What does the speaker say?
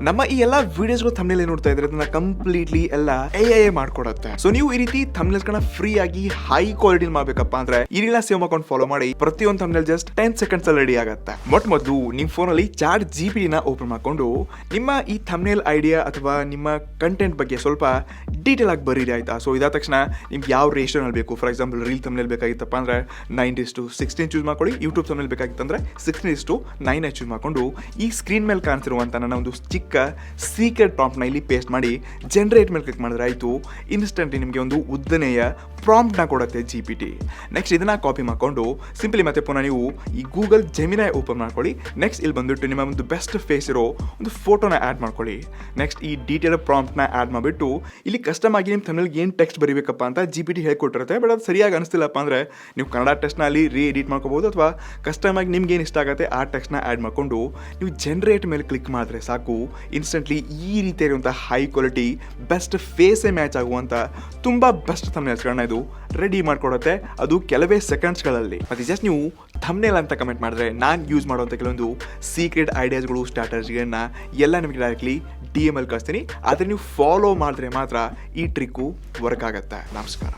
ನಮ್ಮ ಈ ಎಲ್ಲಾ ವಿಡಿಯೋಸ್ಗಳು ಥಂಬ್ನೇಲ್ ಏನ್ ನೋಡ್ತಾ ಇದ್ರೆ ಅದನ್ನ ಕಂಪ್ಲೀಟ್ಲಿ ಎಲ್ಲ AI ಮಾಡ್ಕೊಡುತ್ತೆ. ಸೊ ನೀವು ಈ ರೀತಿ ಥಂಬ್ನೇಲ್ಸ್ ಗಳನ್ನ ಫ್ರೀ ಆಗಿ ಹೈ ಕ್ವಾಲಿಟಿ ಮಾಡ್ಬೇಕಪ್ಪ ಅಂದ್ರೆ ಈ ರೀತಿಯ ಸೇಮ್ ಅಕೌಂಟ್ ಫಾಲೋ ಮಾಡಿ ಪ್ರತಿಯೊಂದು ಥಂಬ್ನೇಲ್ ಜಸ್ಟ್ 10 ಸೆಕೆಂಡ್ಸ್ ಅಲ್ಲಿ ರೆಡಿ ಆಗುತ್ತೆ. ಮೊದಲು ನಿಮ್ಮ ಫೋನ್ ಅಲ್ಲಿ ಚಾಟ್ GPT ನ ಓಪನ್ ಮಾಡ್ಕೊಂಡು ನಿಮ್ಮ ಈ ಥಂಬ್ನೇಲ್ ಐಡಿಯಾ ಅಥವಾ ನಿಮ್ಮ ಕಂಟೆಂಟ್ ಬಗ್ಗೆ ಸ್ವಲ್ಪ ಡೀಟೇಲ್ ಆಗಿ ಬರೀರಿ ಆಯ್ತಾ. ಸೊ ಇದಾದ ತಕ್ಷಣ ನಿಮ್ಗೆ ಯಾವ ರೇಷನ್ ಅಲ್ಲಿ ಬೇಕು, ಫಾರ್ ಎಕ್ಸಾಂಪಲ್ ರೀಲ್ ಥಂಬ್ನೇಲ್ ಬೇಕಾಗಿತ್ತಪ್ಪ ಅಂದ್ರೆ 9:16 ಚೂಸ್ ಮಾಡ್ಕೊಳ್ಳಿ. ಯೂಟ್ಯೂಬ್ ಥಂಬ್ನೇಲ್ ಬೇಕಾಗಿತ್ತಂದ್ರೆ 16:9 ಚೂಸ್ ಮಾಡ್ಕೊಂಡು ಈ ಸ್ಕ್ರೀನ್ ಮೇಲೆ ಕಾಣಿಸಿರುವಂತ ನನ್ನ ಒಂದು ಚಿಕ್ಕ ಸೀಕ್ರೆಟ್ ಪ್ರಾಂಪ್ಟ್ ನ ಇಲ್ಲಿ ಪೇಸ್ಟ್ ಮಾಡಿ ಜನರೇಟ್ ಮೇಲೆ ಕ್ಲಿಕ್ ಮಾಡಿದ್ರೆ ಆಯ್ತು, ಇನ್ಸ್ಟೆಂಟ್ಲಿ ನಿಮಗೆ ಒಂದು ಉದ್ದನೆಯ ಪ್ರಾಂಪ್ಟ್ ನ ಕೊಡುತ್ತೆ GPT. ನೆಕ್ಸ್ಟ್ ಇದನ್ನ ಕಾಪಿ ಮಾಡ್ಕೊಂಡು ಸಿಂಪಲಿ ಮತ್ತೆ ಪುನಃ ನೀವು ಈ ಗೂಗಲ್ ಜೆಮಿನೈ ಓಪನ್ ಮಾಡ್ಕೊಳ್ಳಿ. ನೆಕ್ಸ್ಟ್ ಇಲ್ಲಿ ಬಂದ್ಬಿಟ್ಟು ನಿಮ್ಮ ಒಂದು ಬೆಸ್ಟ್ ಫೇಸ್ ಇರೋ ಒಂದು ಫೋಟೋನ ಆ್ಯಡ್ ಮಾಡ್ಕೊಳ್ಳಿ. ನೆಕ್ಸ್ಟ್ ಈ ಡೀಟೇಲ್ ಪ್ರಾಂಪ್ಟ್ನ ಆ್ಯಡ್ ಮಾಡಿಬಿಟ್ಟು ಇಲ್ಲಿ ಕಸ್ಟಮ್ ಆಗಿ ನಿಮ್ಮ ಥಂಬ್ನೇಲ್ಗೆ ಏನು ಟೆಕ್ಸ್ಟ್ ಬರೀಬೇಕಪ್ಪ ಅಂತ GPT ಹೇಳ್ಕೊಟ್ಟಿರುತ್ತೆ. ಬಟ್ ಅದು ಸರಿಯಾಗಿ ಅನಿಸ್ತಿಲ್ಲಪ್ಪ ಅಂದರೆ ನೀವು ಕನ್ನಡ ಟೆಕ್ಸ್ಟ್ನ ಅಲ್ಲಿ ಎಡಿಟ್ ಮಾಡ್ಕೋಬೋದು ಅಥವಾ ಕಸ್ಟಮ್ ಆಗಿ ನಿಮ್ಗೆ ಏನು ಇಷ್ಟ ಆಗುತ್ತೆ ಆ ಟೆಕ್ಸ್ಟ್ನ ಆ್ಯಡ್ ಮಾಡಿಕೊಂಡು ನೀವು ಜನರೇಟ್ ಮೇಲೆ ಕ್ಲಿಕ್ ಮಾಡಿದ್ರೆ ಸಾಕು, ಇನ್ಸ್ಟೆಂಟ್ಲಿ ಈ ರೀತಿಯಾಗಿರುವಂಥ ಹೈ ಕ್ವಾಲಿಟಿ ಬೆಸ್ಟ್ ಫೇಸೇ ಮ್ಯಾಚ್ ಆಗುವಂಥ ತುಂಬ ಬೆಸ್ಟ್ ಥಂಬ್ನೇಲ್ಸ್ಗಳನ್ನ ಇದು ರೆಡಿ ಮಾಡಿಕೊಡುತ್ತೆ, ಅದು ಕೆಲವೇ ಸೆಕೆಂಡ್ಸ್ಗಳಲ್ಲಿ. ಮತ್ತು ಜಸ್ಟ್ ನೀವು ಥಂಬ್ನೇಲ್ ಅಂತ ಕಮೆಂಟ್ ಮಾಡಿದ್ರೆ ನಾನು ಯೂಸ್ ಮಾಡುವಂಥ ಕೆಲವೊಂದು ಸೀಕ್ರೆಟ್ ಐಡಿಯಾಸ್ಗಳು ಸ್ಟ್ರಾಟಜಿಗಳನ್ನ ಎಲ್ಲ ನಿಮಗೆ ಡೈರೆಕ್ಟ್ಲಿ DM ಅಲ್ಲಿ ಕಳಿಸ್ತೀನಿ. ಆದರೆ ನೀವು ಫಾಲೋ ಮಾಡಿದ್ರೆ ಮಾತ್ರ ಈ ಟ್ರಿಕ್ಕು ವರ್ಕ್ ಆಗುತ್ತೆ. ನಮಸ್ಕಾರ.